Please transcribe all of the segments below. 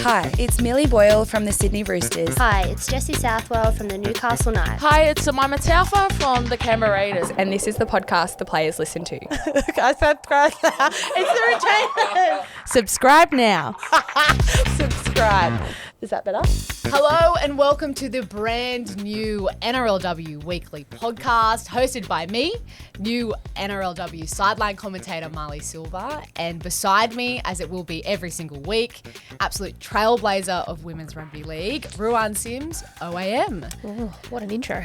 Hi, it's Millie Boyle from the Sydney Roosters. Hi, it's Jesse Southwell from the Newcastle Knights. Hi, it's Jemima Taufa from the Canberra Raiders. And this is the podcast the players listen to. It's the return. Subscribe now. Subscribe. Is that better? Hello and welcome to the brand new NRLW Weekly podcast hosted by me, new NRLW sideline commentator Marlee Silva, and beside me, as it will be every single week, absolute trailblazer of Women's Rugby League, Ruan Sims, OAM. Oh, what an intro.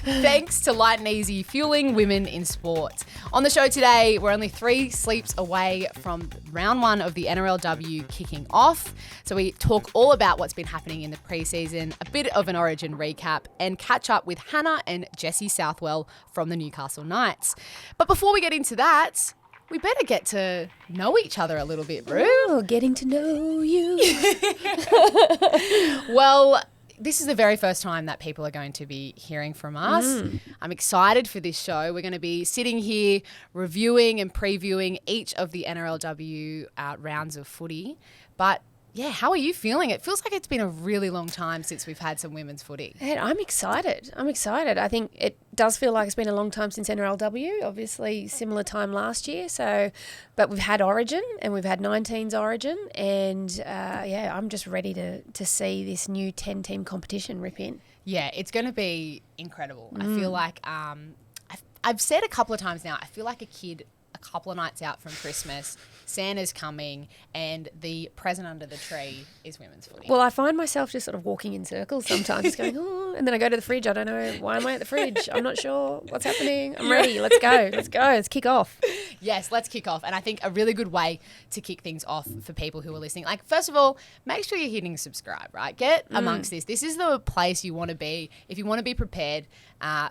Thanks to Light and Easy, fueling women in sport. On the show today, we're only 3 sleeps away from round 1 of the NRLW kicking off. So we talk all about what's been happening in the preseason, a bit of an origin recap, and catch up with Hannah and Jesse Southwell from the Newcastle Knights. But before we get into that, we better get to know each other a little bit, Rue. Oh, getting to know you. Well, this is the very first time that people are going to be hearing from us. I'm excited for this show. We're going to be sitting here reviewing and previewing each of the NRLW rounds of footy. But yeah, how are you feeling? It feels like it's been a really long time since we've had some women's footy. And I'm excited. I think it does feel like it's been a long time since NRLW, obviously similar time last year. But we've had Origin and we've had 19's Origin. And I'm just ready to see this new 10-team competition rip in. Yeah, it's going to be incredible. I feel like I've said a couple of times now, I feel like a kid a couple of nights out from Christmas, Santa's coming, and the present under the tree is women's footy. Well, I find myself just sort of walking in circles sometimes going, oh, and then I go to the fridge. I don't know, why am I at the fridge? I'm not sure what's happening. I'm ready. Let's go. Let's kick off. Yes, let's kick off. And I think a really good way to kick things off for people who are listening, like, first of all, make sure you're hitting subscribe, right? Get amongst this. This is the place you want to be if you want to be prepared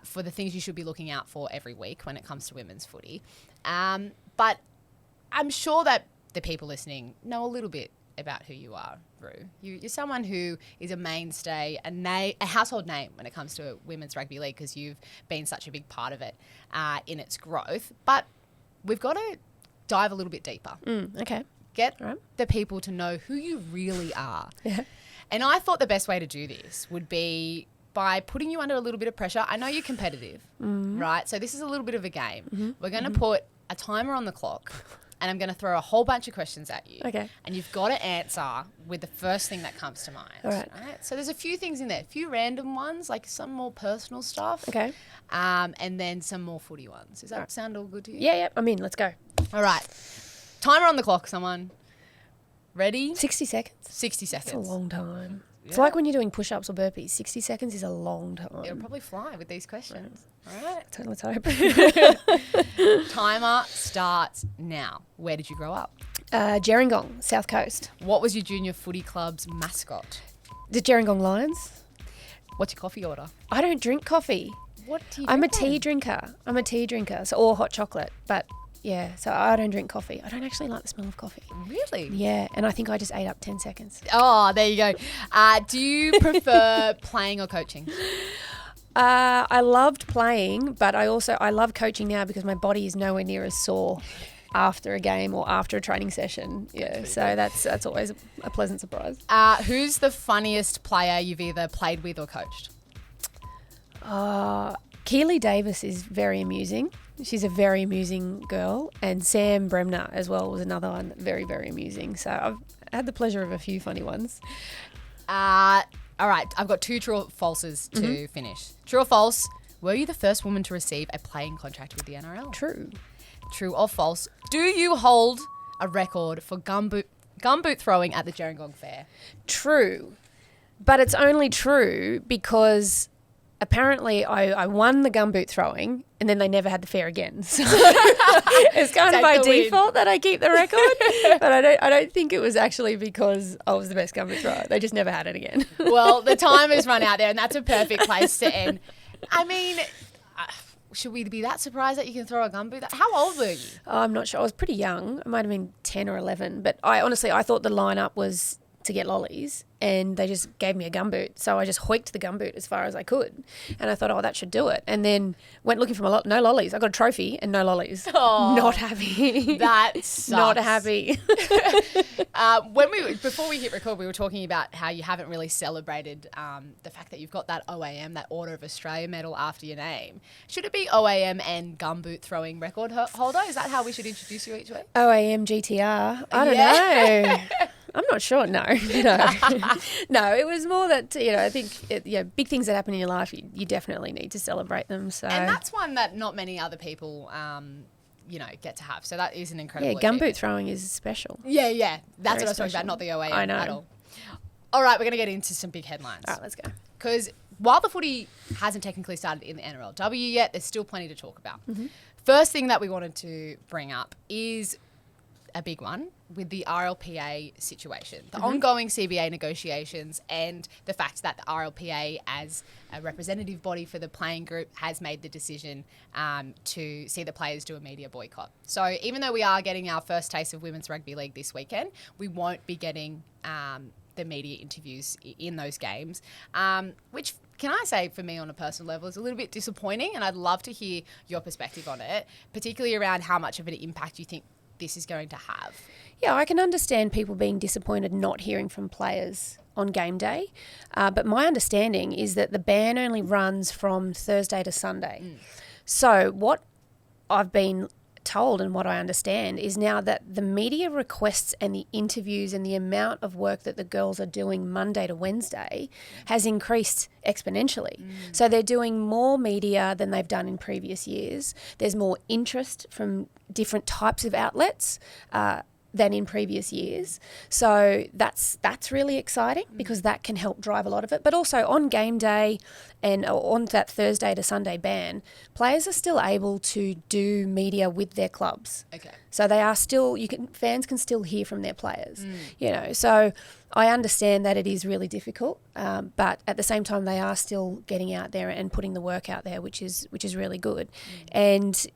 for the things you should be looking out for every week when it comes to women's footy. But I'm sure that the people listening know a little bit about who you are, Rue. You're someone who is a mainstay, a household name when it comes to women's rugby league because you've been such a big part of it in its growth. But we've got to dive a little bit deeper. Okay. Get the people to know who you really are. Yeah. And I thought the best way to do this would be by putting you under a little bit of pressure. I know you're competitive, right? So this is a little bit of a game. We're going to put a timer on the clock and I'm going to throw a whole bunch of questions at you. Okay. And you've got to answer with the first thing that comes to mind. All right. So there's a few things in there, a few random ones, like some more personal stuff. Okay. And then some more footy ones. Does that sound all good to you? Yeah. I'm in. Let's go. All right. Timer on the clock, someone. Ready? 60 seconds. 60 seconds. That's a long time. Yeah. It's like when you're doing push-ups or burpees. 60 seconds is a long time. It'll probably fly with these questions. All right. Let's hope. Timer starts now. Where did you grow up? Gerringong, South Coast. What was your junior footy club's mascot? The Gerringong Lions. What's your coffee order? I don't drink coffee. What do you I'm a drink tea drinker. Or hot chocolate. But yeah, so I don't drink coffee. I don't actually like the smell of coffee. Really? Yeah, and I think I just ate up 10 seconds. Oh, there you go. Do you prefer playing or coaching? I loved playing, but I love coaching now because my body is nowhere near as sore after a game or after a training session. Yeah, so that's always a pleasant surprise. Who's the funniest player you've either played with or coached? Keely Davis is very amusing. She's a very amusing girl. And Sam Bremner as well was another one, very, very amusing. So I've had the pleasure of a few funny ones. All right, I've got 2 true or falses to finish. True or false, were you the first woman to receive a playing contract with the NRL? True. True or false, do you hold a record for gumboot throwing at the Gerringong Fair? True. But it's only true because apparently I won the gumboot throwing and then they never had the fair again. So it's kind of by default that I keep the record. But I don't think it was actually because I was the best gumboot thrower. They just never had it again. Well, the time has run out there and that's a perfect place to end. I mean, should we be that surprised that you can throw a gumboot? How old were you? I'm not sure. I was pretty young. I might have been 10 or 11. But I thought the lineup was to get lollies, and they just gave me a gumboot. So I just hoiked the gumboot as far as I could, and I thought, oh, that should do it. And then went looking for no lollies. I got a trophy and no lollies. Oh, not happy. That sucks. Not happy. Before we hit record, we were talking about how you haven't really celebrated the fact that you've got that OAM, that Order of Australia medal after your name. Should it be OAM and gumboot throwing record holder? Is that how we should introduce you each week? OAM GTR. I don't know. I'm not sure. No. No, it was more that, I think, big things that happen in your life, you definitely need to celebrate them. So. And that's one that not many other people, get to have. So that is an incredible gumboot achievement. Throwing is special. Yeah. That's Very what I was talking special. about, not the OAM I know. at all. All right, we're going to get into some big headlines. All right, let's go. Because while the footy hasn't technically started in the NRLW yet, there's still plenty to talk about. Mm-hmm. First thing that we wanted to bring up is a big one with the RLPA situation, the ongoing CBA negotiations, and the fact that the RLPA, as a representative body for the playing group, has made the decision to see the players do a media boycott. So even though we are getting our first taste of Women's Rugby League this weekend, we won't be getting the media interviews in those games, which, can I say, for me on a personal level, is a little bit disappointing, and I'd love to hear your perspective on it, particularly around how much of an impact you think this is going to have. Yeah, I can understand people being disappointed not hearing from players on game day, but my understanding is that the ban only runs from Thursday to Sunday. So what I've been told and what I understand is now that the media requests and the interviews and the amount of work that the girls are doing Monday to Wednesday has increased exponentially. So they're doing more media than they've done in previous years. There's more interest from different types of outlets than in previous years. So that's really exciting because that can help drive a lot of it. But also on game day and on that Thursday to Sunday ban, players are still able to do media with their clubs. Okay. So they are still, fans can still hear from their players, So I understand that it is really difficult, but at the same time they are still getting out there and putting the work out there, which is really good. And,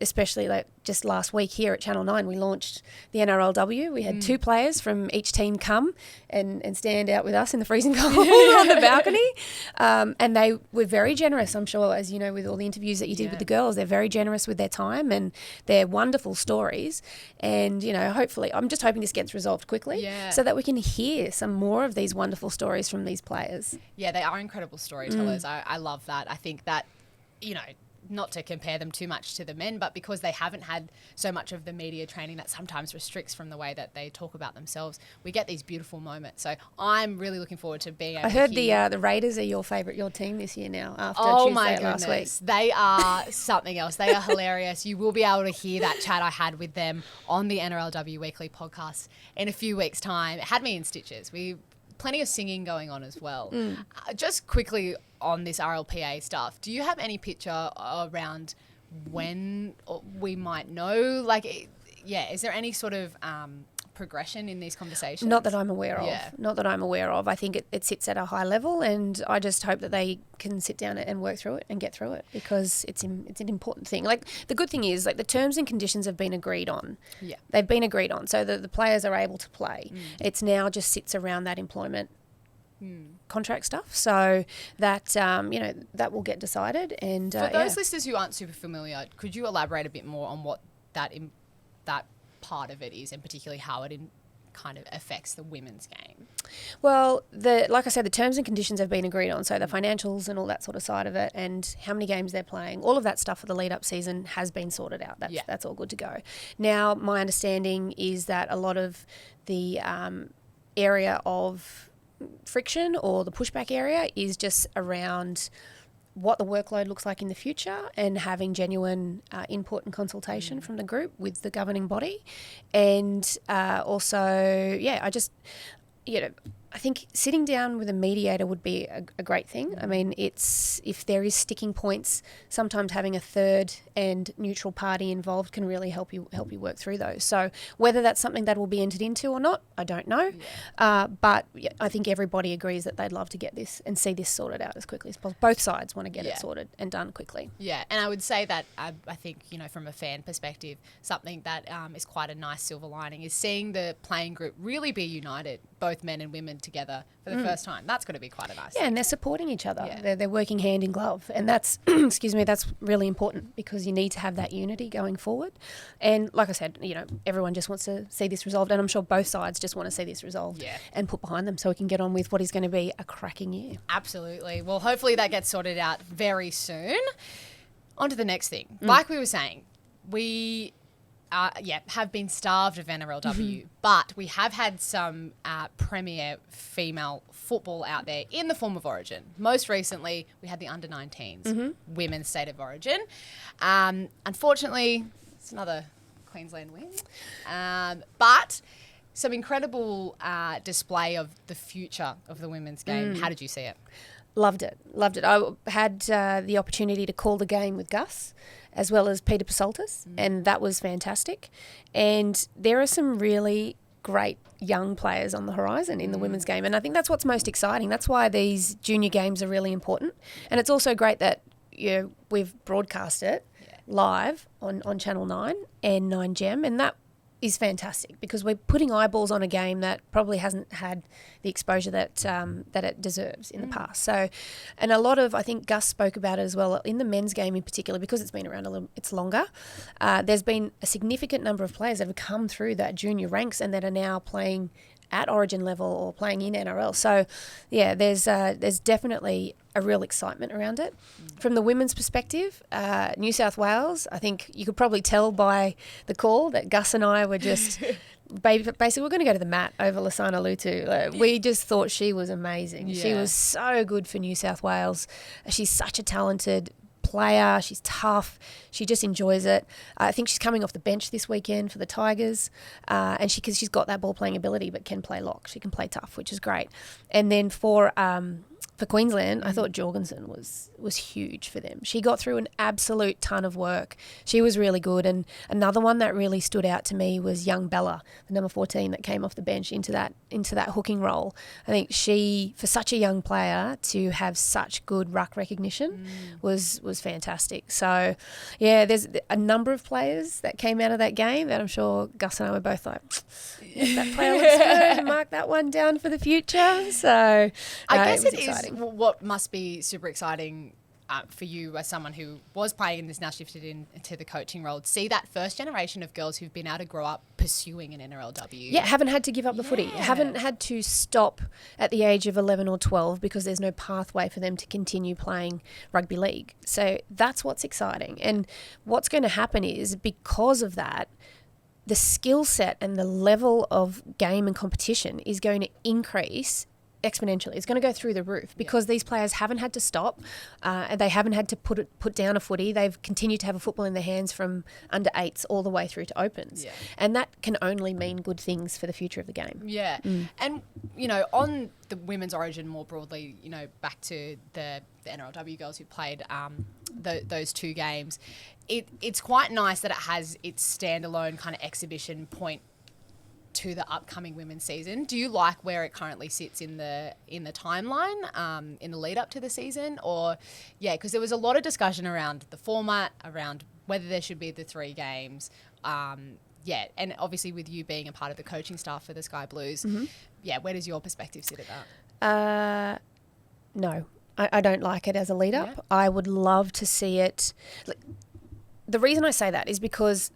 especially like just last week here at Channel 9, we launched the NRLW. We had 2 players from each team come and stand out with us in the freezing cold on the balcony. And they were very generous, I'm sure, as you know, with all the interviews that you did with the girls. They're very generous with their time and they're wonderful stories. And, hopefully, I'm just hoping this gets resolved quickly so that we can hear some more of these wonderful stories from these players. Yeah, they are incredible storytellers. I love that. I think that, not to compare them too much to the men, but because they haven't had so much of the media training that sometimes restricts from the way that they talk about themselves, we get these beautiful moments. So I'm really looking forward to being able I heard to hear. the Raiders are your team this year now after my Tuesday last week. They are something else. They are hilarious. You will be able to hear that chat I had with them on the NRLW Weekly podcast in a few weeks' time. It had me in stitches. Plenty of singing going on as well. Just quickly on this RLPA stuff, do you have any picture around when we might know? Is there any sort of progression in these conversations? Not that I'm aware of. Yeah. Not that I'm aware of. I think it sits at a high level, and I just hope that they can sit down and work through it and get through it because it's an important thing. Like, the good thing is, like, the terms and conditions have been agreed on. Yeah. They've been agreed on, so that the players are able to play. It's now just sits around that employment contract stuff, so that that will get decided. And for those listeners who aren't super familiar, could you elaborate a bit more on what that part of it is, and particularly how it kind of affects the women's game? Well, like I said, the terms and conditions have been agreed on, so the financials and all that sort of side of it, and how many games they're playing, all of that stuff for the lead-up season has been sorted out. That's all good to go. Now, my understanding is that a lot of the area of friction or the pushback area is just around what the workload looks like in the future and having genuine input and consultation from the group with the governing body. And also, I just, I think sitting down with a mediator would be a great thing. I mean, if there is sticking points, sometimes having a third and neutral party involved can really help you work through those. So whether that's something that will be entered into or not, I don't know. But I think everybody agrees that they'd love to get this and see this sorted out as quickly as possible. Both sides want to get it sorted and done quickly. Yeah, and I would say that I think, from a fan perspective, something that is quite a nice silver lining is seeing the playing group really be united, both men and women together for the first time. That's got to be quite a nice Yeah, thing. and they're supporting each other. Yeah. They're working hand in glove. And that's, excuse me, that's really important because you need to have that unity going forward. And like I said, everyone just wants to see this resolved. And I'm sure both sides just want to see this resolved and put behind them so we can get on with what is going to be a cracking year. Absolutely. Well, hopefully that gets sorted out very soon. On to the next thing. Like we were saying, we have been starved of NRLW, but we have had some premier female football out there in the form of Origin. Most recently, we had the under-19s women's state of origin. Unfortunately, it's another Queensland win. But some incredible display of the future of the women's game. How did you see it? Loved it. I had the opportunity to call the game with Gus as well as Peter Pasoltis, and that was fantastic. And there are some really great young players on the horizon in the women's game, and I think that's what's most exciting. That's why these junior games are really important. And it's also great that we've broadcast it live on Channel 9 and 9Gem, and that is fantastic because we're putting eyeballs on a game that probably hasn't had the exposure that it deserves in the past. So, and I think Gus spoke about it as well in the men's game in particular because it's been around it's longer. There's been a significant number of players that have come through that junior ranks and that are now playing at Origin level or playing in NRL. So, yeah, there's definitely a real excitement around it. From the women's perspective, New South Wales, I think you could probably tell by the call that Gus and I were just basically we're going to go to the mat over Lasana Lutu. We just thought she was amazing. Yeah. She was so good for New South Wales. She's such a talented player. She's tough. She just enjoys it. I think she's coming off the bench this weekend for the Tigers, and she's got that ball playing ability, but can play lock. She can play tough, which is great. And then for Queensland, I thought Jorgensen was huge for them. She got through an absolute ton of work. She was really good. And another one that really stood out to me was young Bella, the number 14 that came off the bench into that hooking role. I think she, for such a young player, to have such good ruck recognition was fantastic. So, yeah, there's a number of players that came out of that game that I'm sure Gus and I were both like, that player looks good. Mark that one down for the future. So I guess it it is exciting. what must be super exciting for you as someone who was playing and is now shifted into the coaching role. To see that first generation of girls who've been able to grow up pursuing an NRLW. Yeah, haven't had to give up the footy. Haven't had to stop at the age of 11 or 12 because there's no pathway for them to continue playing rugby league. So that's what's exciting. And what's going to happen is because of that, the skill set and the level of game and competition is going to increase exponentially. It's going to go through the roof because these players haven't had to stop and they haven't had to put down a footy. They've continued to have a football in their hands from under 8s all the way through to opens. Yeah. And that can only mean good things for the future of the game. Yeah. And, on the women's origin more broadly, back to the NRLW girls who played those two games, it's quite nice that it has its standalone kind of exhibition point to the upcoming women's season. Do you like where it currently sits in the timeline, in the lead up to the season? Or, because there was a lot of discussion around the format, around whether there should be the 3 games. And obviously with you being a part of the coaching staff for the Sky Blues, where does your perspective sit at that? No, I don't like it as a lead up. Yeah. I would love to see it. The reason I say that is because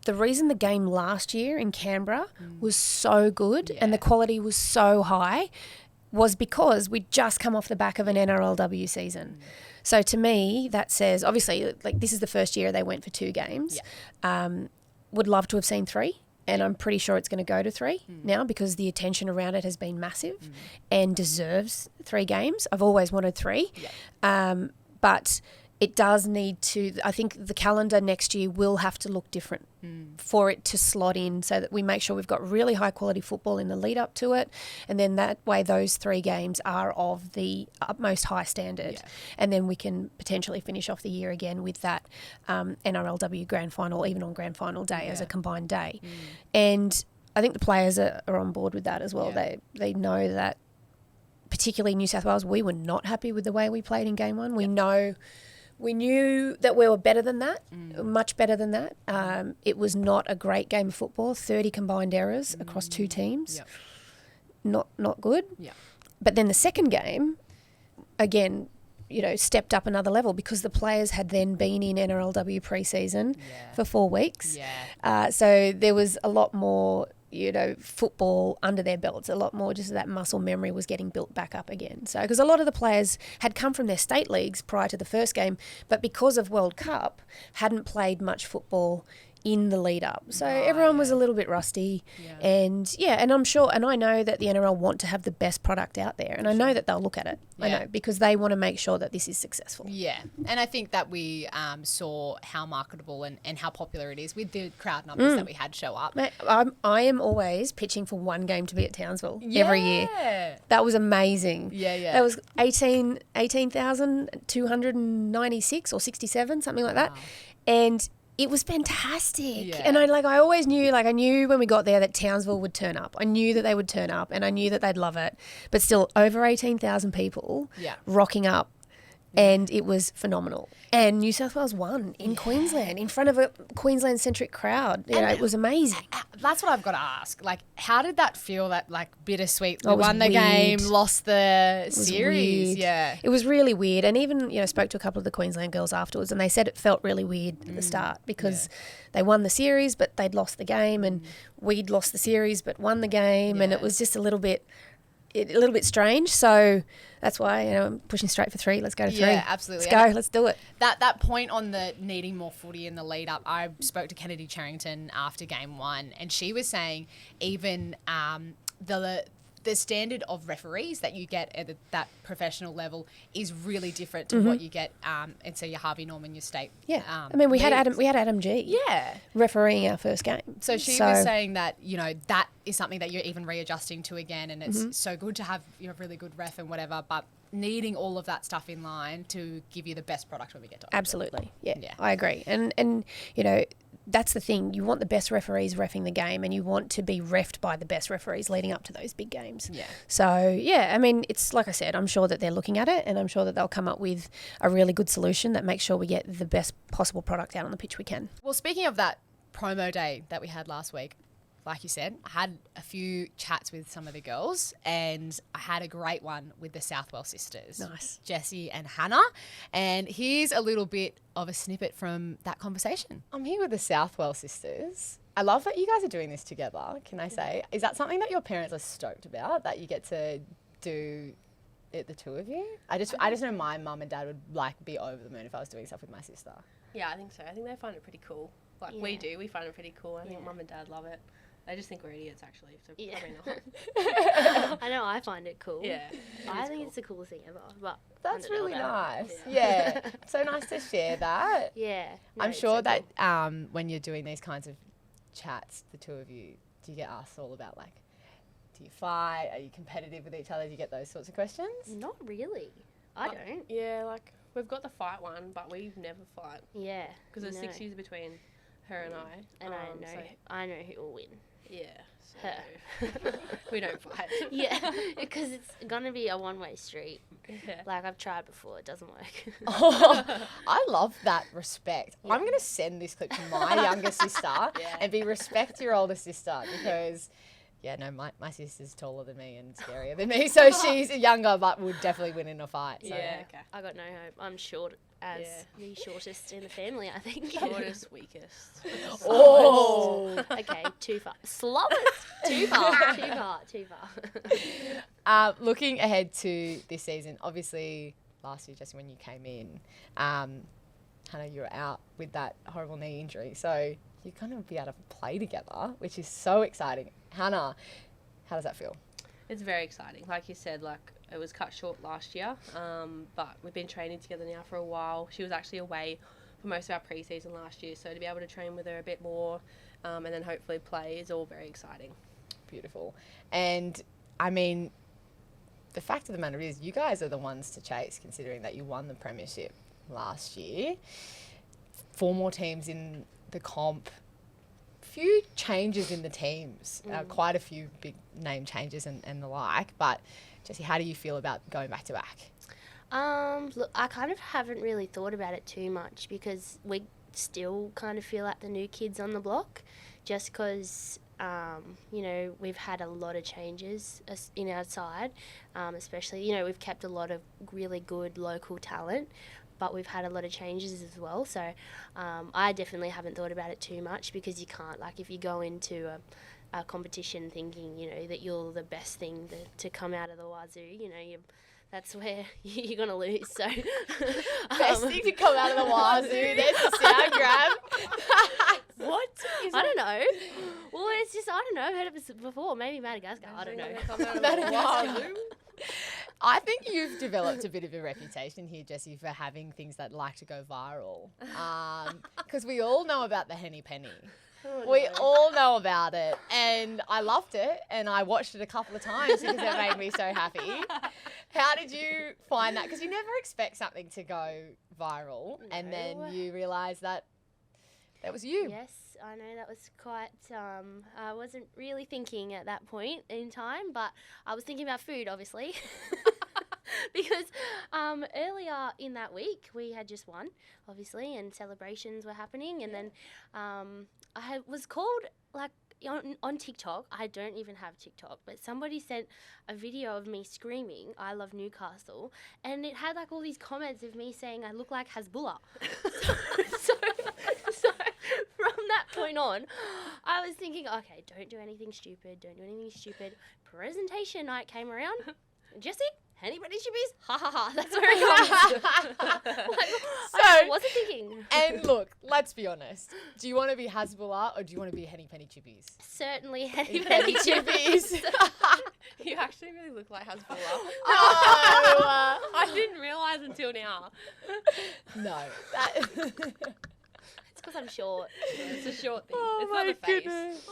the reason the game last year in Canberra was so good and the quality was so high was because we'd just come off the back of an NRLW season. So to me, that says, obviously, this is the first year they went for 2 games. Would love to have seen 3. And I'm pretty sure it's going to go to 3 now because the attention around it has been massive and deserves 3 games. I've always wanted 3. But it does need to, I think the calendar next year will have to look different for it to slot in so that we make sure we've got really high quality football in the lead up to it. And then that way those 3 games are of the utmost high standard. Yeah. And then we can potentially finish off the year again with that NRLW grand final, even on grand final day as a combined day. And I think the players are on board with that as well. Yeah. They know that, particularly New South Wales, we were not happy with the way we played in game 1. We knew that we were better than that, much better than that. It was not a great game of football, 30 combined errors across 2 teams. Yep. not good. Yeah. But then the second game, again, stepped up another level because the players had then been in NRLW pre-season for 4 weeks. Yeah. So there was a lot more, football under their belts, a lot more just that muscle memory was getting built back up again. So because a lot of the players had come from their state leagues prior to the first game, but because of World Cup, hadn't played much football in the lead up. So everyone was a little bit rusty. Yeah. And I'm sure, and I know that the NRL want to have the best product out there, and I know that they'll look at it. I know, because they want to make sure that this is successful. Yeah, and I think that we saw how marketable and how popular it is with the crowd numbers that we had show up. Mate, I am always pitching for one game to be at Townsville every year. That was amazing. Yeah. That was 18,296 or 67, something like that. And it was fantastic. Yeah. And I always knew, I knew when we got there that Townsville would turn up. I knew that they would turn up and I knew that they'd love it. But still, over 18,000 people rocking up. And it was phenomenal. And New South Wales won in Queensland, in front of a Queensland-centric crowd. It was amazing. That's what I've got to ask. How did that feel, that bittersweet? We It was won the weird. game, lost the It was series. weird. Yeah. It was really weird. And even, spoke to a couple of the Queensland girls afterwards and they said it felt really weird at the start because they won the series but they'd lost the game and we'd lost the series but won the game and it was just a little bit strange. So that's why, I'm pushing straight for 3. Let's go to 3. Yeah, absolutely. Let's go. Let's do it. That point on the needing more footy in the lead up, I spoke to Kennedy Charrington after game 1 and she was saying even the standard of referees that you get at that professional level is really different to what you get and so your Harvey Norman, your state. Yeah. We had Adam G. Yeah. refereeing our first game. So she was saying that, that is something that you're even readjusting to again and it's so good to have a really good ref and whatever, but needing all of that stuff in line to give you the best product when we get to it. Absolutely. Yeah. I agree. And that's the thing. You want the best referees reffing the game and you want to be reffed by the best referees leading up to those big games. Yeah. So, it's like I said, I'm sure that they're looking at it and I'm sure that they'll come up with a really good solution that makes sure we get the best possible product out on the pitch we can. Well, speaking of that promo day that we had last week, like you said, I had a few chats with some of the girls and I had a great one with the Southwell sisters. Nice. Jesse and Hannah. And here's a little bit of a snippet from that conversation. I'm here with the Southwell sisters. I love that you guys are doing this together, can I say? Is that something that your parents are stoked about, that you get to do it, the two of you? I just know my mum and dad would be over the moon if I was doing stuff with my sister. Yeah, I think so. I think they find it pretty cool. We do. We find it pretty cool. I think mum and dad love it. They just think we're idiots, actually. So probably not. I know I find it cool. Yeah. I think it's the coolest thing ever. But That's really nice. it. Yeah. So nice to share that. Yeah. No, I'm it's sure so that cool. when you're doing these kinds of chats, the two of you, do you get asked all about do you fight? Are you competitive with each other? Do you get those sorts of questions? Not really. I don't. Yeah, we've got the fight one, but we never fight. Yeah. Because there's 6 years between her and I. And I know who will win. Yeah. Her. We don't fight. Yeah. Because it's gonna be a one-way street. Yeah. I've tried before. It doesn't work. I love that respect. I'm going to send this clip to my younger sister and be respect your older sister because... Yeah, no, my sister's taller than me and scarier than me, so she's younger but would definitely win in a fight. So. Yeah, okay. I got no hope. I'm short as the shortest in the family, I think. Shortest, weakest. Oh! Okay, too far. Slowest. Too far. Too far. Looking ahead to this season, obviously last year, Jesse, when you came in, Hannah, you were out with that horrible knee injury, so you're going to be able to play together, which is so exciting. Hannah, how does that feel? It's very exciting. Like you said, it was cut short last year, but we've been training together now for a while. She was actually away for most of our pre-season last year, so to be able to train with her a bit more and then hopefully play is all very exciting. Beautiful. And, I mean, the fact of the matter is you guys are the ones to chase, considering that you won the premiership last year. 4 more teams in the comp. Few changes in the teams, quite a few big name changes and the like. But, Jessie, how do you feel about going back to back? Look, I kind of haven't really thought about it too much because we still kind of feel like the new kids on the block just because you know, we've had a lot of changes in our side, especially, you know, we've kept a lot of really good local talent, but we've had a lot of changes as well. So I definitely haven't thought about it too much, because you can't, like, if you go into a competition thinking, you know, that you're the best thing to come out of the wazoo, you know, that's where you're going to lose. So Best thing to come out of the wazoo. There's the sound grab. what? I don't know. Well, it's just, I don't know. I've heard of this before. Maybe Madagascar. I don't know. I think you've developed a bit of a reputation here, Jessie, for having things that like to go viral. Because we all know about the Henny Penny. We all know about it, and I loved it, and I watched it a couple of times because it made me so happy. How did you find that? Because you never expect something to go viral, and then you realise that was you. Yes, I know that was quite, I wasn't really thinking at that point in time, but I was thinking about food, obviously. Because earlier in that week, we had just won, obviously, and celebrations were happening. And then I was called, like, on TikTok. I don't even have TikTok, but somebody sent a video of me screaming, "I love Newcastle," and it had, like, all these comments of me saying I look like Hasbulla. so from that point on, I was thinking, okay, don't do anything stupid. Presentation night came around. Jesse, anybody chippies? Ha ha ha. That's where it comes. I wasn't thinking. And look, let's be honest. Do you want to be Hasbulla or do you want to be Henny Penny Chippies? Certainly anybody chippies. You actually really look like Hasbulla. Oh, I didn't realise until now. no. It's because I'm short. It's a short thing. Oh, it's not my a face. goodness.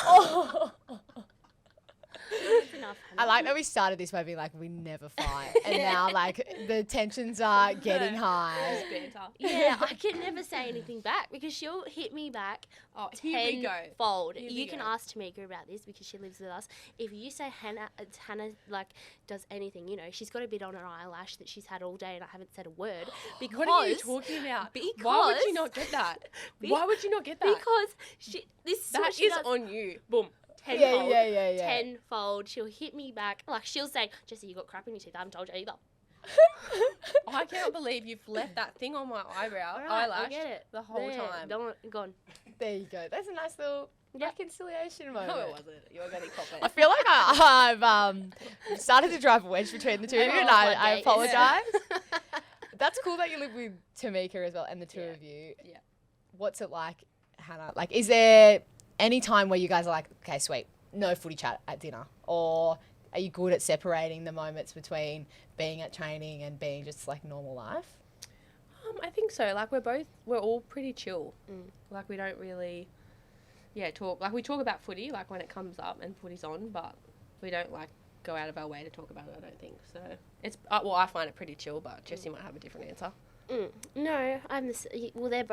Oh. That's enough. I like that we started this by being like, we never fight. And now, like, the tensions are getting high. Banter. Yeah, I can never say anything back because she'll hit me back Here we go. tenfold. Here we You can go. ask Tamika about this because she lives with us. If you say Hannah, like, does anything, you know, she's got a bit on her eyelash that she's had all day and I haven't said a word. Because, What are you talking about? Why would you not get that? Why would you not get that? Because this is what That she is does. on you. Boom. Tenfold. Yeah. Tenfold. She'll hit me back. Like, she'll say, Jesse, you got crap in your teeth. I haven't told you either. I can't believe you've left that thing on my eyebrow, All right, eyelash, I get it. the whole There, time. Gone. There you go. That's a nice little reconciliation moment. No, it wasn't. You were getting cop I feel like I've started to drive a wedge between the two of you, and I apologise. That's cool that you live with Tamika as well, and the two of you. Yeah. What's it like, Hannah? Like, is there any time where you guys are like, okay, sweet, no footy chat at dinner? Or are you good at separating the moments between being at training and being just like normal life? I think so. Like, we're all pretty chill. Like, we don't really, talk. Like, we talk about footy, like, when it comes up and footy's on, but we don't, like, go out of our way to talk about it, I don't think. So, it's, I find it pretty chill, but Jessie might have a different answer. No, I'm well.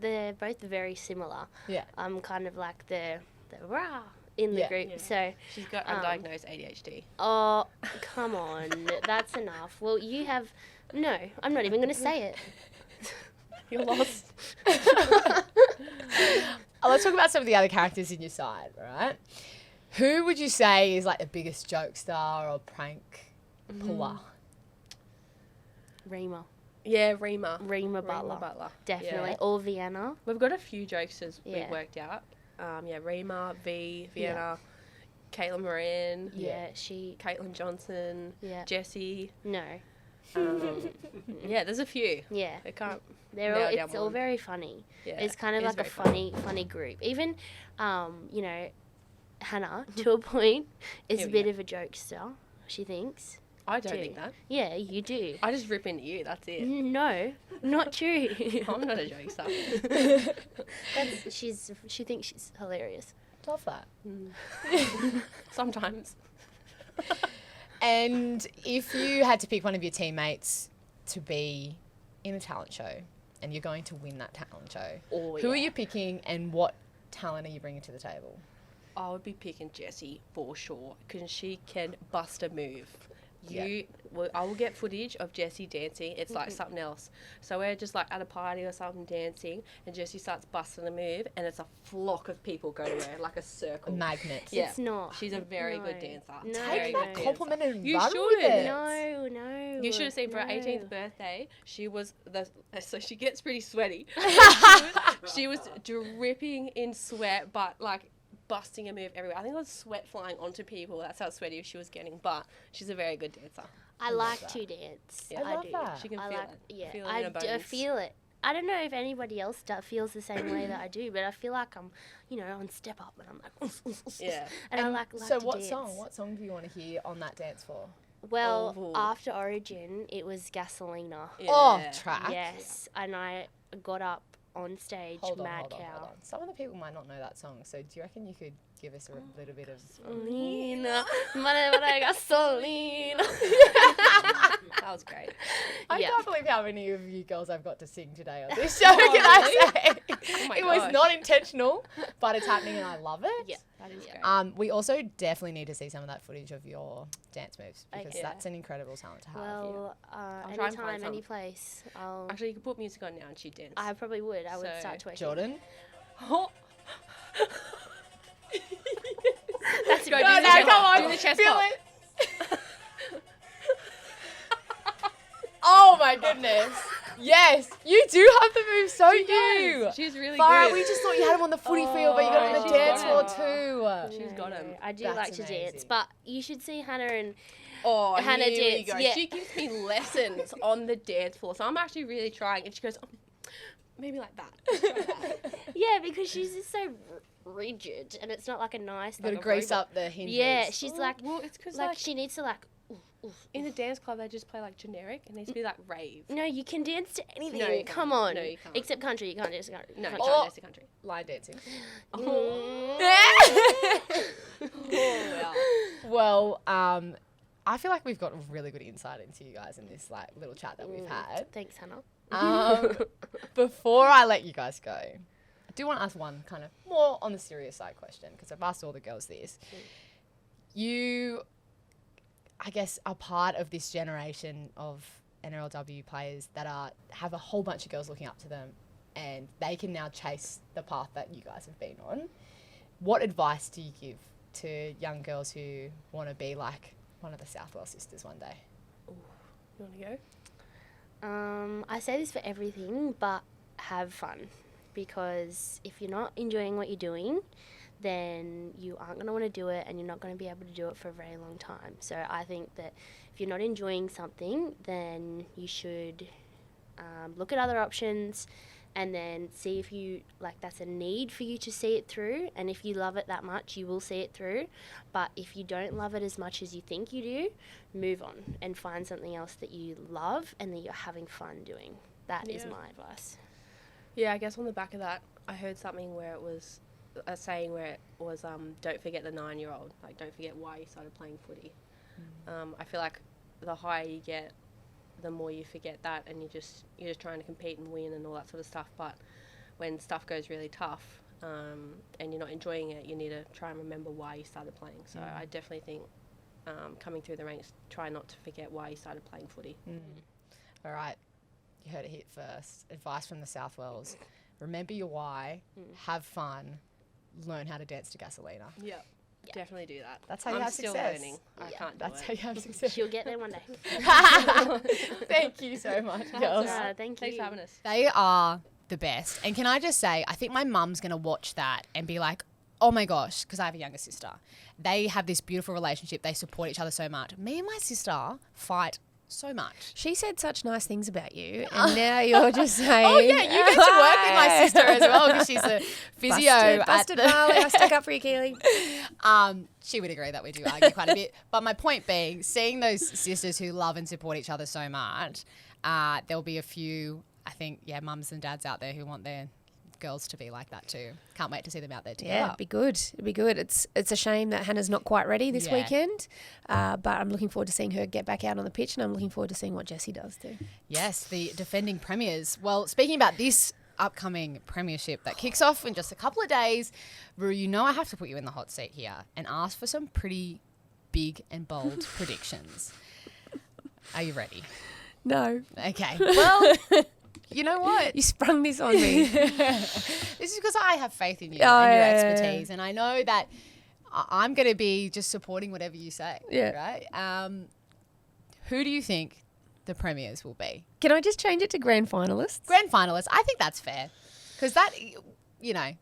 They're both very similar. Yeah. I'm kind of like the rah in the group. Yeah. So She's got undiagnosed ADHD. oh, come on, that's enough. Well, you have no. I'm not even going to say it. You're lost. Let's talk about some of the other characters in your side, right? Who would you say is like the biggest jokester or prank puller? Rima Rima Butler. Definitely. Yeah. Or Vienna. We've got a few jokesters Yeah. we've worked out. Rima, Vienna, Caitlin Moran, Yeah, she. Caitlin Johnson, Yeah. Jessie. No. There's a few. Yeah. I can't. They're nail all, down it's all one. very funny. Yeah, It's kind of it is like a very funny group. Even, you know, Hannah, to a point, is Here a we bit go. of a jokester, she thinks. I don't too. think that. Yeah, you do. I just rip into you. That's it. No, not true. I'm not a jokester. She thinks she's hilarious. Love that. Sometimes. And if you had to pick one of your teammates to be in a talent show and you're going to win that talent show, who are you picking and what talent are you bringing to the table? I would be picking Jessie for sure because she can bust a move. You I will get footage of Jessie dancing. It's like something else. So we're just like at a party or something dancing, and Jessie starts busting a move, and it's a flock of people go to her, like a circle. Magnet. Yeah. It's not. She's a very good dancer. No. Very Take that good compliment dancer. and You run should. with it. No. You should have seen for her 18th birthday. She was so she gets pretty sweaty. she was dripping in sweat, but like busting a move everywhere. I think it was sweat flying onto people. That's how sweaty she was getting. But she's a very good dancer. I like to dance. Yeah. I love do. that. She can I feel like, it. yeah, Feel it in her I bones. feel it. I don't know if anybody else feels the same way that I do, but I feel like I'm, on step up and I'm like, Yeah. and I like So to what dance. song? What song do you want to hear on that dance floor? Well, Oh. after Origin, it was Gasolina. Yeah. Oh, track. Yes, and I got up on stage, Hold on, mad hold on, cow. hold on. Some of the people might not know that song, so do you reckon you could give us a little bit of... Gasolina, gasolina. That was great. I Yeah. can't believe how many of you girls I've got to sing today on this show, can I say? Oh my It was gosh. not intentional, but it's happening and I love it. Yeah. That is great. We also definitely need to see some of that footage of your dance moves because Okay. that's an incredible talent to have. Well, try and find anytime, some. any place. Actually, you could put music on now and she'd dance. I probably would. I would So, start twerking. Jordan? That's Go, good. do the No, chest come pop. on, Do the chest feel pop. it. Oh my goodness. Yes, you do have the moves, so She you. does. She's really Far out, good. we just thought you had him on the footy field, but you got him on the she's dance got floor him. too. She's got him. I do That's like to dance, amazing. but you should see Hannah and Oh, Hannah here we dance, go. yeah. She gives me lessons on the dance floor, so I'm actually really trying. And she goes, oh, maybe like that. Try that. yeah, because she's just so rigid, and it's not like a nice. Got to like a grease robot. up the hinges. Yeah, she's Oh, like, well, it's because like she needs to like. in the dance club they just play like generic. It needs to be like rave. No, you can dance to anything. No, you Come can't. on. No, you can't. Except country, you can't dance to country. No, you country. can't dance the country. Line dancing. Well, I feel like we've got really good insight into you guys in this like little chat that we've had. Thanks, Hannah. Before I let you guys go, I do want to ask one kind of more on the serious side question because I've asked all the girls this. You, I guess, are part of this generation of NRLW players that have a whole bunch of girls looking up to them and they can now chase the path that you guys have been on. What advice do you give to young girls who want to be like one of the Southwell sisters one day? You want to go? I say this for everything, but have fun. Because if you're not enjoying what you're doing, then you aren't going to want to do it and you're not going to be able to do it for a very long time. So I think that if you're not enjoying something, then you should look at other options and then see if you, like, that's a need for you to see it through. And if you love it that much, you will see it through. But if you don't love it as much as you think you do, move on and find something else that you love and that you're having fun doing. That is my advice. Yeah, I guess on the back of that, I heard something where it was a saying where it was, don't forget the 9-year-old. Like, don't forget why you started playing footy. I feel like the higher you get, the more you forget that, and you're just trying to compete and win and all that sort of stuff. But when stuff goes really tough, and you're not enjoying it, you need to try and remember why you started playing. So I definitely think coming through the ranks, try not to forget why you started playing footy. All right, you heard it here first. Advice from the Southwells. Remember your why, have fun, learn how to dance to Gasolina. Yeah. Definitely do that. That's how you I'm have still success. learning. I Yeah. can't do That's it. how you have success. She'll get there one day. Thank you so much, girls. Thank Thanks you. for having us. They are the best. And can I just say, I think my mum's going to watch that and be like, oh my gosh, because I have a younger sister. They have this beautiful relationship. They support each other so much. Me and my sister fight so much. She said such nice things about you, and now you're just saying, Oh yeah, you get to work with my sister as well because she's a physio. Busted, at the Marlee. I stuck up for you, Keely. She would agree that we do argue quite a bit. But my point being, seeing those sisters who love and support each other so much, there'll be a few, I think, mums and dads out there who want their girls to be like that too. Can't wait to see them out there together. Yeah, it'd be good. It'd be good. It's a shame that Hannah's not quite ready this weekend, but I'm looking forward to seeing her get back out on the pitch, and I'm looking forward to seeing what Jessie does too. Yes, the defending premiers. Well, speaking about this upcoming premiership that kicks off in just a couple of days, Ru, you know I have to put you in the hot seat here and ask for some pretty big and bold predictions. Are you ready? No. Okay. Well, you know what? You sprung this on me. This is because I have faith in you Oh, and your yeah, expertise, and I know that I'm going to be just supporting whatever you say. Yeah. Right. Who do you think the premiers will be? Can I just change it to grand finalists? Grand finalists. I think that's fair, because that,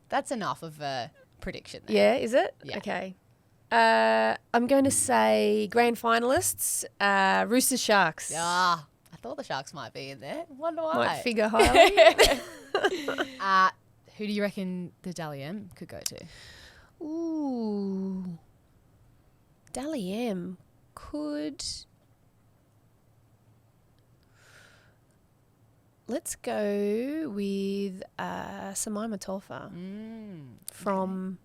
that's enough of a prediction there. Yeah, is it? Yeah. Okay. I'm going to say grand finalists, Roosters Sharks. Ah, I thought the Sharks might be in there. Wonder why. Might figure highly. Who do you reckon the Dally M could go to? Ooh. Dally M could... Let's go with Samaima Tolfa from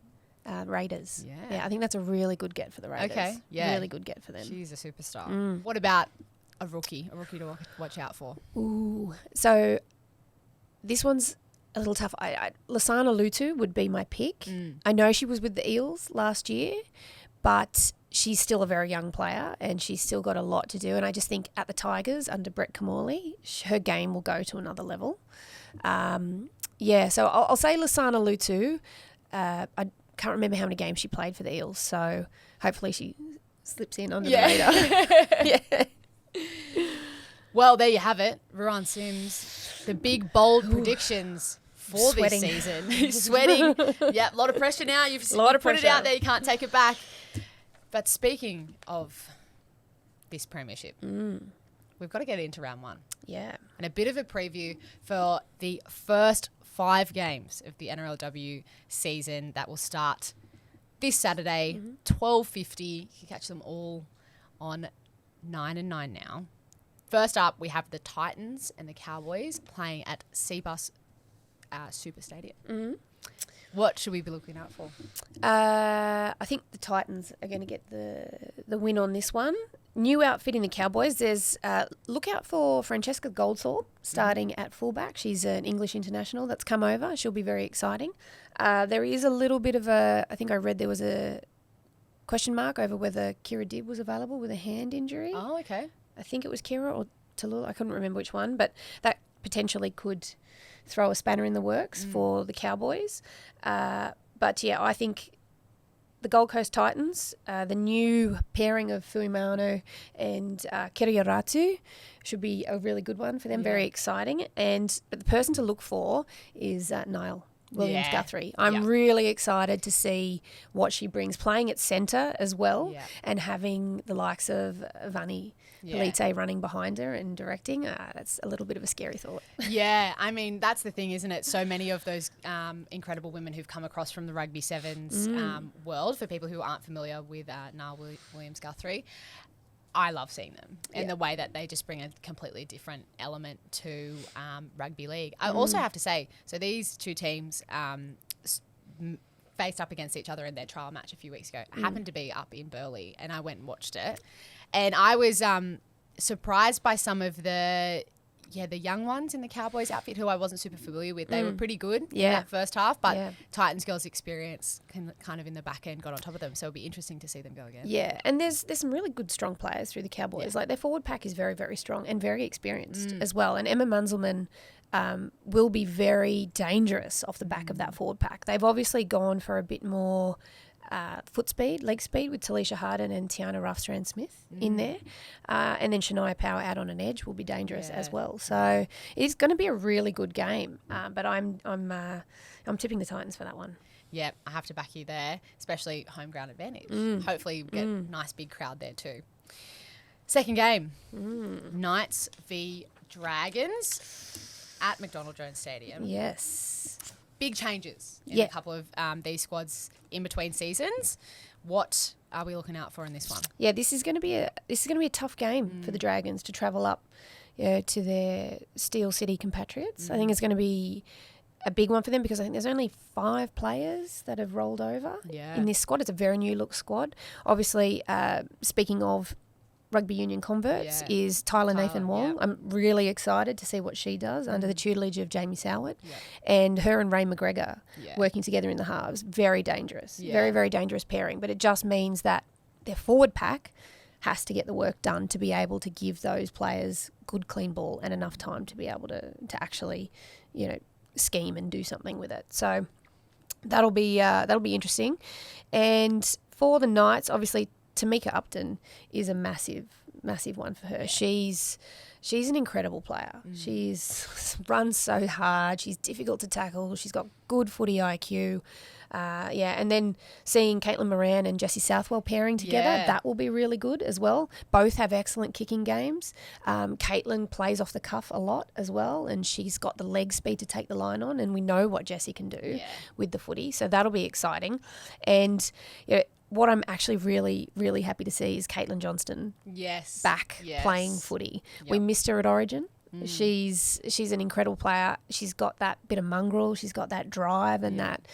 Raiders. Yeah. I think that's a really good get for the Raiders. Okay, yeah. Really good get for them. She's a superstar. What about a rookie to watch out for? Ooh. So this one's a little tough. Lasana Lutu would be my pick. I know she was with the Eels last year, but she's still a very young player and she's still got a lot to do. And I just think at the Tigers under Brett Kamali, her game will go to another level. So I'll say Lasana Lutu. I can't remember how many games she played for the Eels, so hopefully she slips in under the radar. Yeah. Well, there you have it. Ruan Sims, the big, bold predictions for Sweating. this season. Sweating. Yeah, a lot of pressure now. You've put it pressure. out there. You can't take it back. But speaking of this premiership, we've got to get into round one. Yeah. And a bit of a preview for the first 5 games of the NRLW season that will start this Saturday, 12:50. You can catch them all on 9 and 9 now. First up, we have the Titans and the Cowboys playing at Cbus Super Stadium. What should we be looking out for? I think the Titans are going to get the win on this one. New outfit in the Cowboys. There's look out for Francesca Goldthorpe starting at fullback. She's an English international that's come over. She'll be very exciting. There is a little bit of I think I read there was a question mark over whether Kira Dibb was available with a hand injury. Oh, okay. I think it was Kira or Tallulah. I couldn't remember which one, but that potentially could throw a spanner in the works for the Cowboys. But yeah, I think the Gold Coast Titans, the new pairing of Fuimano and Kiriaratu should be a really good one for them. Very exciting. But the person to look for is Niall Williams-Guthrie. I'm really excited to see what she brings, playing at centre as well, and having the likes of Vani Polite running behind her and directing. That's a little bit of a scary thought. Yeah, I mean, that's the thing, isn't it? So many of those incredible women who've come across from the rugby sevens world, for people who aren't familiar with Niall Williams-Guthrie, I love seeing them and the way that they just bring a completely different element to rugby league. I also have to say, so these two teams faced up against each other in their trial match a few weeks ago. I happened to be up in Burleigh and I went and watched it. And I was surprised by some of the young ones in the Cowboys outfit who I wasn't super familiar with. They were pretty good in that first half, but Titans girls' experience kind of in the back end got on top of them. So it'll be interesting to see them go again. Yeah, and there's some really good strong players through the Cowboys. Like their forward pack is very, very strong and very experienced as well. And Emma Munzelman will be very dangerous off the back of that forward pack. They've obviously gone for a bit more leg speed with Talisha Harden and Tiana Ruffstrand-Smith in there. And then Shania Power out on an edge will be dangerous as well. So it's going to be a really good game. But I'm tipping the Titans for that one. Yeah, I have to back you there, especially home ground advantage. Hopefully you get a nice big crowd there too. Second game, Knights v Dragons at McDonald Jones Stadium. Yes. Big changes in a couple of these squads in between seasons. What are we looking out for in this one? Yeah, this is going to be a tough game for the Dragons to travel up to their Steel City compatriots. I think it's going to be a big one for them because I think there's only 5 players that have rolled over in this squad. It's a very new look squad. Obviously, speaking of rugby union converts, is Tyler Nathan Wong. I'm really excited to see what she does under the tutelage of Jamie Soward. And her and Ray McGregor working together in the halves. Very dangerous. Very, very dangerous pairing. But it just means that their forward pack has to get the work done to be able to give those players good clean ball and enough time to be able to actually, scheme and do something with it. So that'll be interesting. And for the Knights, obviously Tamika Upton is a massive one for her. Yeah. She's an incredible player. She's runs so hard. She's difficult to tackle. She's got good footy IQ. And then seeing Caitlin Moran and Jesse Southwell pairing together, that will be really good as well. Both have excellent kicking games. Caitlin plays off the cuff a lot as well, and she's got the leg speed to take the line on, and we know what Jesse can do with the footy, so that'll be exciting. And what I'm actually really, really happy to see is Caitlin Johnston back playing footy. Yep. We missed her at Origin. She's an incredible player. She's got that bit of mongrel. She's got that drive and that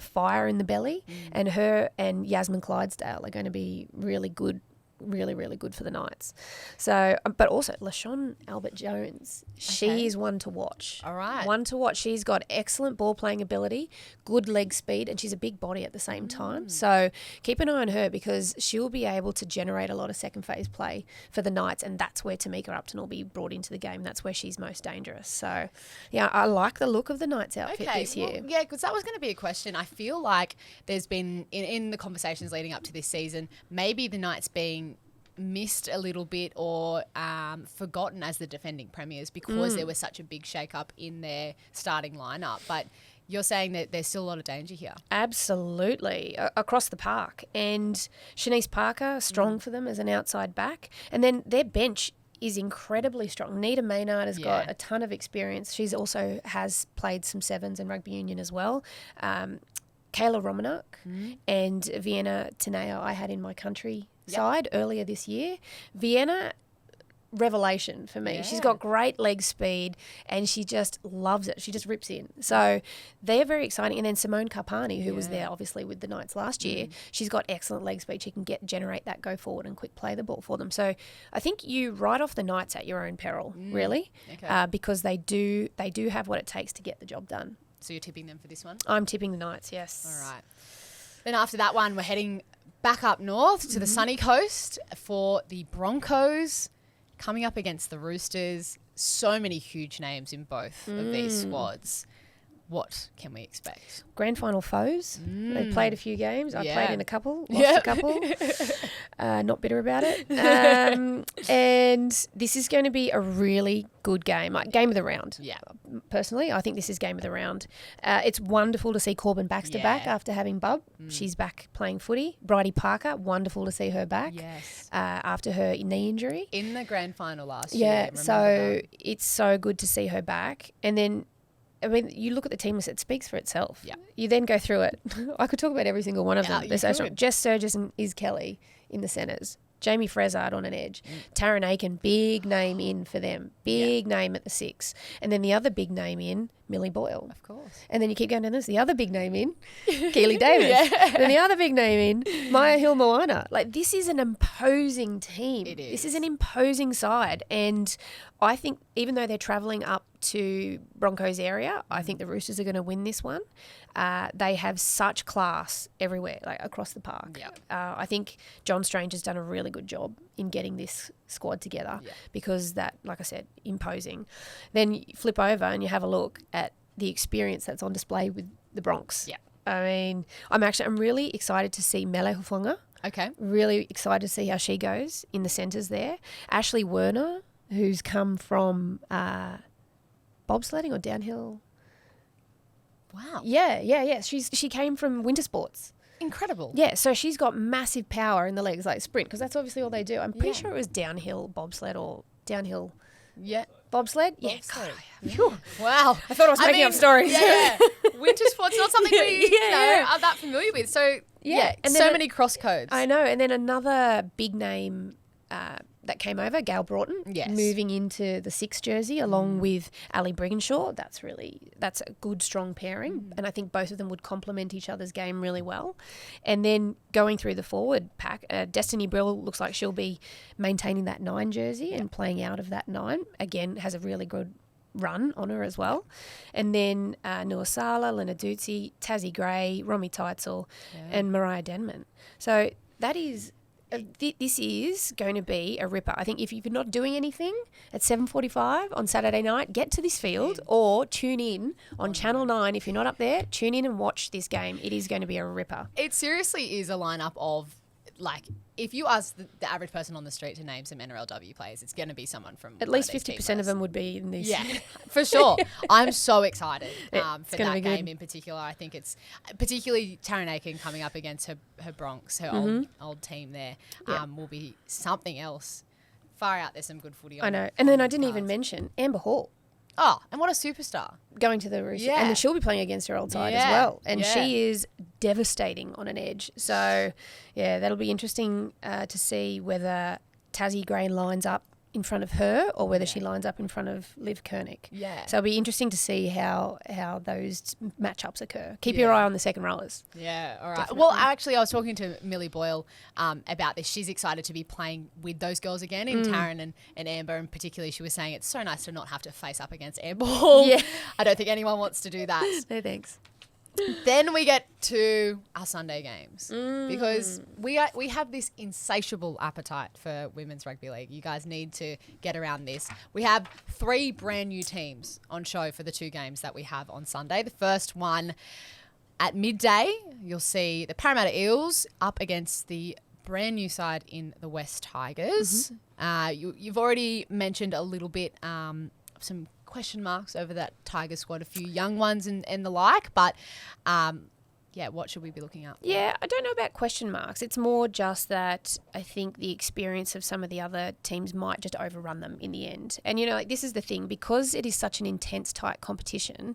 fire in the belly. And her and Yasmin Clydesdale are going to be really good, really, really good for the Knights. So, but also LaShawn Albert-Jones, she is one to watch. All right. One to watch. She's got excellent ball playing ability, good leg speed, and she's a big body at the same time. So keep an eye on her because she'll be able to generate a lot of second phase play for the Knights, and that's where Tamika Upton will be brought into the game. That's where she's most dangerous. So, yeah, I like the look of the Knights outfit this year. Well, yeah, because that was going to be a question. I feel like there's been, in the conversations leading up to this season, maybe the Knights being missed a little bit or forgotten as the defending premiers because there was such a big shake-up in their starting lineup. But you're saying that there's still a lot of danger here. Absolutely, across the park. And Shanice Parker, strong for them as an outside back. And then their bench is incredibly strong. Nita Maynard has got a ton of experience. She's also has played some sevens in rugby union as well. Kayla Romanuk and Vienna Teneo I had in my country side earlier this year. Vienna, revelation for me. She's got great leg speed and she just loves it. She just rips in. So they're very exciting. And then Simone Carpani, who was there obviously with the Knights last year, she's got excellent leg speed. She can generate that go forward and quick play the ball for them. So I think you write off the Knights at your own peril, really, because they do have what it takes to get the job done. So you're tipping them for this one? I'm tipping the Knights, yes. All right. Then after that one, we're heading back up north to the sunny coast for the Broncos coming up against the Roosters. So many huge names in both of these squads. What can we expect? Grand final foes. They've played a few games. I played in a couple, lost a couple. Not bitter about it. And this is going to be a really good game. Game of the round. Yeah. Personally, I think this is game of the round. It's wonderful to see Corbin Baxter back after having Bub. She's back playing footy. Bridie Parker, wonderful to see her back after her knee injury. In the grand final last year. Yeah, so it's so good to see her back. And then I mean, you look at the team list, it speaks for itself. Yeah. You then go through it. I could talk about every single one of them. They're so strong. Jess Sturgis and Iz Kelly in the centres. Jamie Frezard on an edge. Taryn Aiken, big name in for them. Big name at the 6. And then the other big name in, Millie Boyle. Of course. And then you keep going down this. The other big name in, Keely Davis. And then the other big name in, Maya Hill-Moana. Like, this is an imposing team. It is. This is an imposing side. And I think even though they're travelling up to Broncos area, I think the Roosters are going to win this one. They have such class everywhere, like across the park. Yep. I think John Strange has done a really good job in getting this squad together because that, like I said, imposing. Then you flip over and you have a look at the experience that's on display with the Bronx. Yeah. I mean, I'm really excited to see Mele Hufanga. Okay. Really excited to see how she goes in the centres there. Ashley Werner, who's come from bobsledding or downhill. Wow. Yeah. She came from winter sports. Incredible. Yeah, so she's got massive power in the legs, like sprint, because that's obviously all they do. I'm pretty sure it was downhill bobsled or downhill bobsled. Yeah. Wow. I thought I was making up stories. Yeah. Winter sports not something we are that familiar with. So and so many cross codes. I know. And then another big name that came over, Gail Broughton, moving into the 6 jersey along with Ali Brigginshaw. That's a good, strong pairing. And I think both of them would complement each other's game really well. And then going through the forward pack, Destiny Brill looks like she'll be maintaining that 9 jersey and playing out of that 9. Again, has a really good run on her as well. And then Nuasala, Lena Dutzy, Tassie Gray, Romy Teitzel and Mariah Denman. So that is this is going to be a ripper. I think if you're not doing anything at 7:45 on Saturday night, get to this field or tune in on Channel 9. If you're not up there, tune in and watch this game. It is going to be a ripper. It seriously is a lineup of, like, if you ask the average person on the street to name some NRLW players, it's going to be someone from At least 50% of them would be in these. Yeah, for sure. I'm so excited for gonna that be game good. in particular. I think it's particularly Taryn Aiken coming up against her Bronx, her old team there, will be something else. Far out, there's some good footy on. I know. on And then I the didn't even cards. mention Amber Hall Oh, and what a superstar. going to the Roosters. Yeah. And then she'll be playing against her old side as Yeah. well. And Yeah. she is devastating on an edge. So, yeah, that'll be interesting to see whether Tassie Grain lines up in front of her or whether she lines up in front of Liv Koenig. Yeah. So it'll be interesting to see how those matchups occur. Keep your eye on the second rowers. Yeah, all right. Definitely. Well, actually, I was talking to Millie Boyle about this. She's excited to be playing with those girls again, in Taryn and Amber, and particularly she was saying it's so nice to not have to face up against Amber Hall. Yeah. I don't think anyone wants to do that. No thanks. Then we get to our Sunday games because we have this insatiable appetite for women's rugby league. You guys need to get around this. We have 3 brand new teams on show for the 2 games that we have on Sunday. The first one at midday, you'll see the Parramatta Eels up against the brand new side in the West Tigers. You've already mentioned a little bit some question marks over that Tiger squad, a few young ones and the like, but what should we be looking at? Yeah, I don't know about question marks. It's more just that I think the experience of some of the other teams might just overrun them in the end. And, this is the thing, because it is such an intense, tight competition,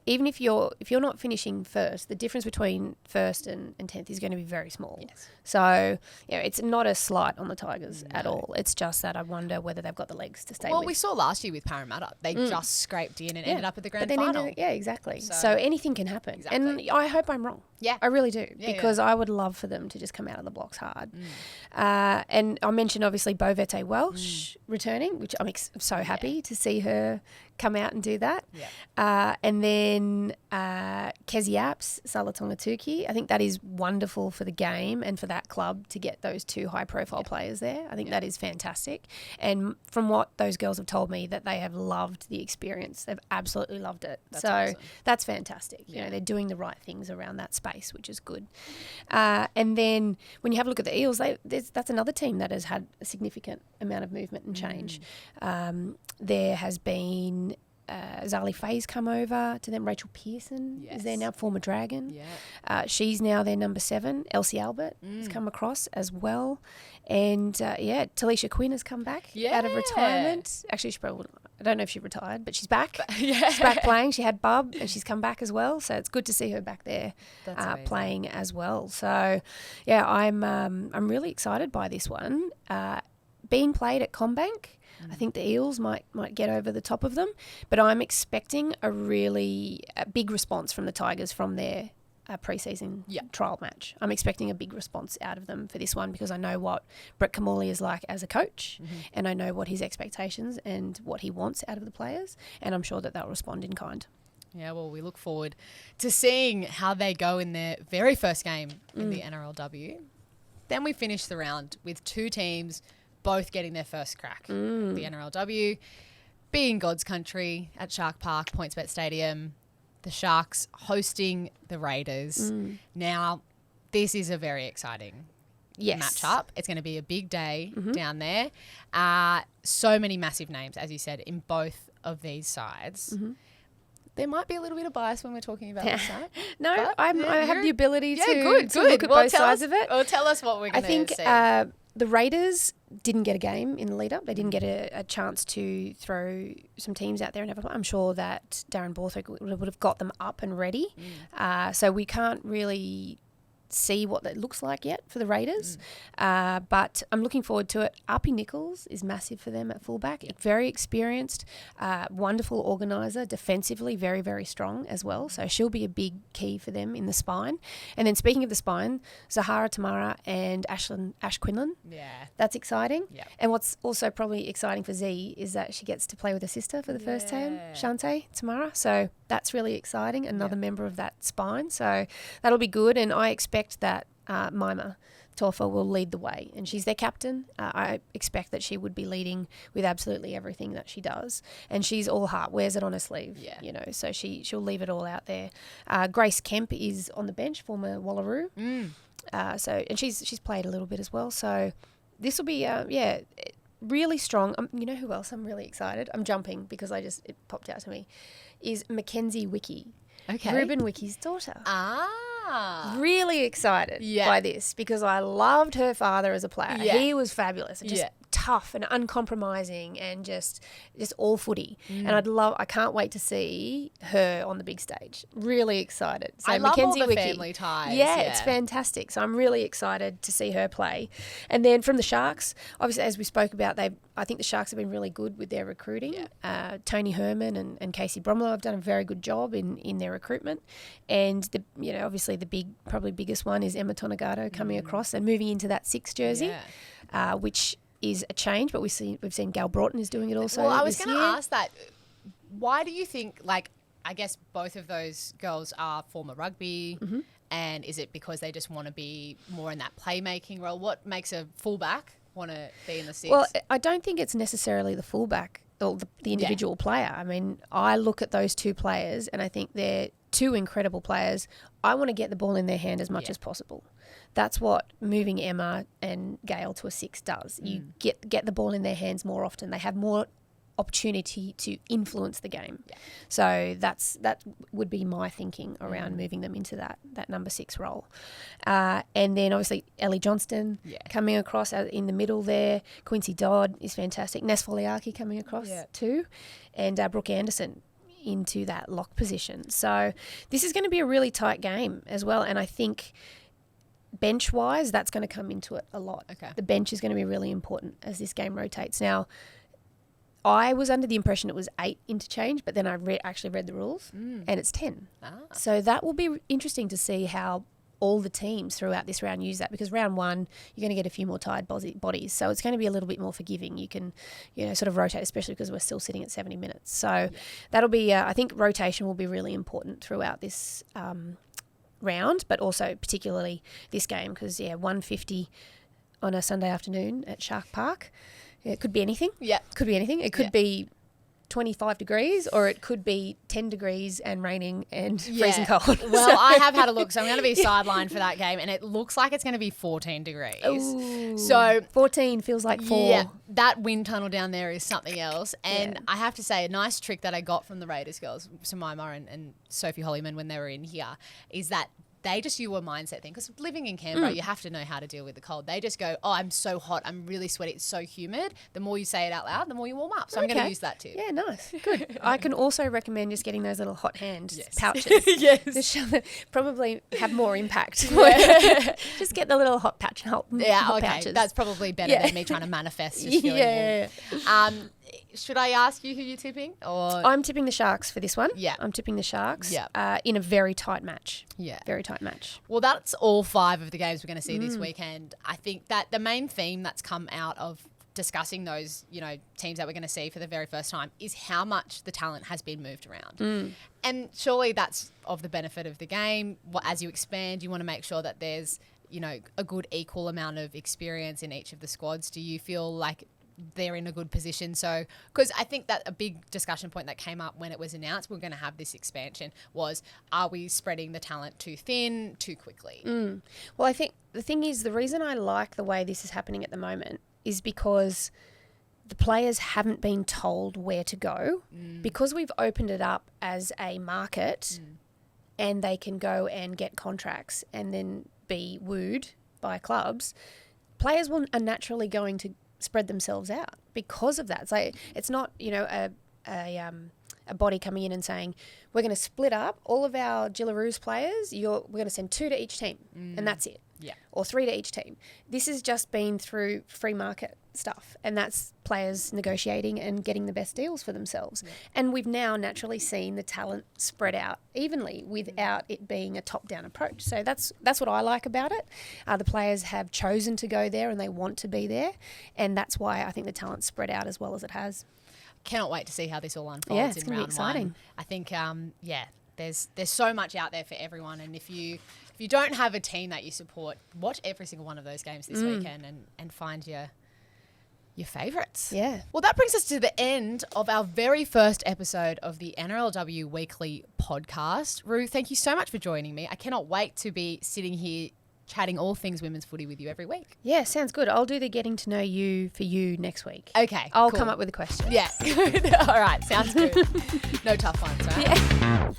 even if you're not finishing first, the difference between first and 10th is going to be very small. Yes. So, it's not a slight on the Tigers at all. It's just that I wonder whether they've got the legs to stay Well, with. we saw last year with Parramatta. They just scraped in and ended up at the grand But then final. exactly. So- So anything can happen. Exactly. And I hope I'm wrong. Yeah. I really do. Yeah, because I would love for them to just come out of the blocks hard. And I mentioned, obviously, Bovete Welsh returning, which I'm so happy to see her come out and do that. Yeah. And then Kezi Apps, Salatonga Tuki. I think that is wonderful for the game and for that club to get those 2 high-profile players there. I think that is fantastic. And from what those girls have told me, that they have loved the experience. They've absolutely loved it. That's so awesome. that's fantastic. Yeah. They're doing the right things around that space, which is good. And then when you have a look at the Eels, that's another team that has had a significant amount of movement and change. There has been Zali Faye's come over to them. Rachel Pearson is there Yes. now, former Dragon. Yeah. She's now their number 7. Elsie Albert has come across as well. And, Talisha Quinn has come back out of Yeah. retirement. Actually, she probably, I don't know if she retired, but she's back. Yeah. She's back playing. She had Bub and she's come back as well. So it's good to see her back there That's amazing. playing as well. So, yeah, I'm really excited by this one. Being played at Combank, I think the Eels might get over the top of them, but I'm expecting a big response from the Tigers from their pre-season trial match. I'm expecting a big response out of them for this one because I know what Brett Kamali is like as a coach and I know what his expectations and what he wants out of the players, and I'm sure that they'll respond in kind. Yeah, well, we look forward to seeing how they go in their very first game in the NRLW. Then we finish the round with 2 teams both getting their first crack at the NRLW. Being God's country at Shark Park, PointsBet Stadium, the Sharks hosting the Raiders. Now, this is a very exciting matchup. It's going to be a big day down there. So many massive names, as you said, in both of these sides. There might be a little bit of bias when we're talking about this side. No, But, I have the ability to look at Well, both sides of it. Well, tell us what we're I going to think see. the Raiders didn't get a game in the lead up. They didn't get a chance to throw some teams out there and have a. I'm sure that Darren Borthwick would have got them up and ready. So we can't really see what that looks like yet for the Raiders. But I'm looking forward to it. Arpie Nichols is massive for them at fullback. Very experienced, wonderful organiser, defensively very, very strong as well. So she'll be a big key for them in the spine. And then speaking of the spine, Zahara Tamara and Ash Quinlan. Yeah. That's exciting. Yeah. And what's also probably exciting for Z is that she gets to play with her sister for the first time, Shante Tamara. So that's really exciting. Another member of that spine. So that'll be good. And I expect that Mima Taufa will lead the way, and she's their captain. I expect that she would be leading with absolutely everything that she does, and she's all heart, wears it on her sleeve. Yeah. You know, so she'll leave it all out there. Grace Kemp is on the bench, former Wallaroo. And she's played a little bit as well. So this will be really strong. You know who else I'm really excited? I'm jumping because it popped out to me. Is Mackenzie Wiki. Okay. Ruben Wiki's daughter. Really Really excited by this because I loved her father as a player. Yeah. He was fabulous, just tough and uncompromising and just all footy. And I can't wait to see her on the big stage. Really excited. So I love Mackenzie all the Wiki, family ties. Yeah, it's fantastic. So I'm really excited to see her play. And then from the Sharks, obviously as we spoke about, I think the Sharks have been really good with their recruiting. Tony Herman and Casey Bromlow have done a very good job in their recruitment. And obviously the probably biggest one is Emma Tonagato coming across and moving into that 6 jersey, which is a change. But we've seen Gal Broughton is doing it also. Well, I was going to ask that. Why do you think, I guess both of those girls are former rugby, and is it because they just want to be more in that playmaking role? What makes a fullback want to be in the 6? Well, I don't think it's necessarily the fullback or the individual player. I mean, I look at those two players and I think they're two incredible players. I want to get the ball in their hand as much as possible. That's what moving Emma and Gail to a 6 does. You get the ball in their hands more often. They have more opportunity to influence the game. So that would be my thinking around moving them into that number 6 role. And then obviously Ellie Johnston coming across in the middle there. Quincy Dodd is fantastic. Ness Foliaki coming across too. And Brooke Anderson into that lock position. So this is going to be a really tight game as well. And I think bench-wise, that's going to come into it a lot. Okay. The bench is going to be really important as this game rotates. Now, I was under the impression it was 8 interchange, but then I actually read the rules, and it's 10. So that will be interesting to see how all the teams throughout this round use that, because round 1, you're going to get a few more tired bodies. So it's going to be a little bit more forgiving. You can, sort of rotate, especially because we're still sitting at 70 minutes. So that'll be, I think rotation will be really important throughout this round, but also particularly this game because 1:50 on a Sunday afternoon at Shark Park. It could be anything. Could be anything. It could be 25 degrees or it could be 10 degrees and raining and freezing cold. Well, I have had a look, so I'm going to be sidelined for that game, and it looks like it's going to be 14 degrees. Ooh, so 14 feels like 4. Yeah, that wind tunnel down there is something else. And I have to say, a nice trick that I got from the Raiders girls, Jemima and Sophie Hollyman, when they were in here, is that they just do a mindset thing. Because living in Canberra, you have to know how to deal with the cold. They just go, I'm so hot, I'm really sweaty, it's so humid. The more you say it out loud, the more you warm up. So I'm going to use that too. Yeah, nice. Good. I can also recommend just getting those little hot hand pouches. Probably have more impact. Just get the little hot patch. Hot pouches. That's probably better than me trying to manifest. Just feeling warm. Should I ask you who you're tipping? Or I'm tipping the Sharks for this one. Yeah. I'm tipping the Sharks Yeah. in a very tight match. Yeah. Very tight match. Well, that's all 5 of the games we're going to see this weekend. I think that the main theme that's come out of discussing those, teams that we're going to see for the very first time is how much the talent has been moved around. And surely that's of the benefit of the game. As you expand, you want to make sure that there's, a good equal amount of experience in each of the squads. Do you feel like they're in a good position? So, because I think that a big discussion point that came up when it was announced we're going to have this expansion was, are we spreading the talent too thin, too quickly? Well, I think the thing is, the reason I like the way this is happening at the moment is because the players haven't been told where to go. Because we've opened it up as a market and they can go and get contracts and then be wooed by clubs, players are naturally going to spread themselves out because of that. So it's not, a body coming in and saying, we're going to split up all of our Gillaroos players, we're going to send 2 to each team and that's it. Yeah. Or 3 to each team. This has just been through free market stuff, and that's players negotiating and getting the best deals for themselves. And we've now naturally seen the talent spread out evenly without it being a top-down approach. So that's what I like about it. The players have chosen to go there and they want to be there, and that's why I think the talent's spread out as well as it has. Cannot wait to see how this all unfolds. Yeah, it's in going to be round exciting. 1. I think, there's so much out there for everyone, and if you don't have a team that you support, watch every single one of those games this weekend and find your favourites. Yeah. Well, that brings us to the end of our very first episode of the NRLW Weekly podcast. Ru, thank you so much for joining me. I cannot wait to be sitting here chatting all things women's footy with you every week. Yeah, sounds good. I'll do the getting to know you for you next week. Okay, I'll cool. come up with a question. Yeah, good. All right, sounds good. No tough ones, right? Yeah.